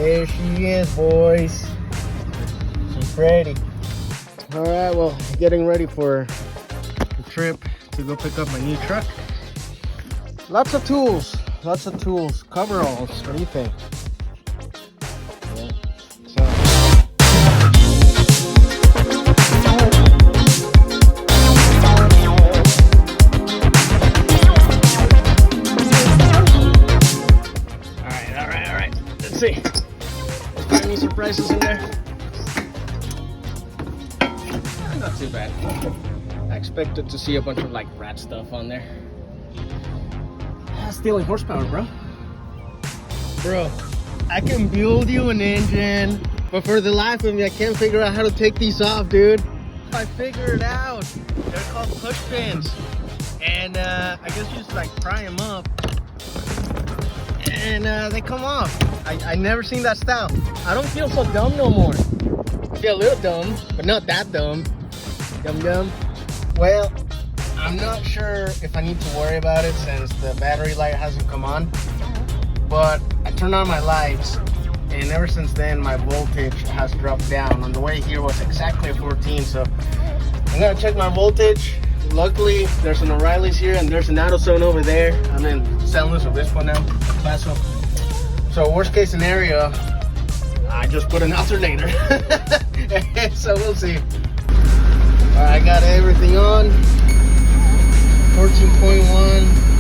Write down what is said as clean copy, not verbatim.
There she is, boys. She's ready. All right, well, getting ready for the trip to go pick up my new truck. Lots of tools, coveralls. What do you think? Yeah. So. All right. Let's see. Let's find any surprises in there. Not too bad. I expected to see a bunch of like rat stuff on there. Stealing horsepower, bro. Bro, I can build you an engine, but for the life of me, I can't figure out how to take these off, dude. I figured it out. They're called push pins. And I guess you just like pry them up. And they come off. I never seen that style. I don't feel so dumb no more. I feel a little dumb, but not that dumb. Dumb. Well, I'm not sure if I need to worry about it since the battery light hasn't come on. But I turned on my lights, and ever since then my voltage has dropped down. On the way here was exactly 14, so I'm gonna check my voltage. Luckily, there's an O'Reilly's here and there's an AutoZone over there. I'm in San Luis Obispo now, Paso. So worst case scenario, I just put an alternator. So we'll see. All right, I got everything on. 14.1.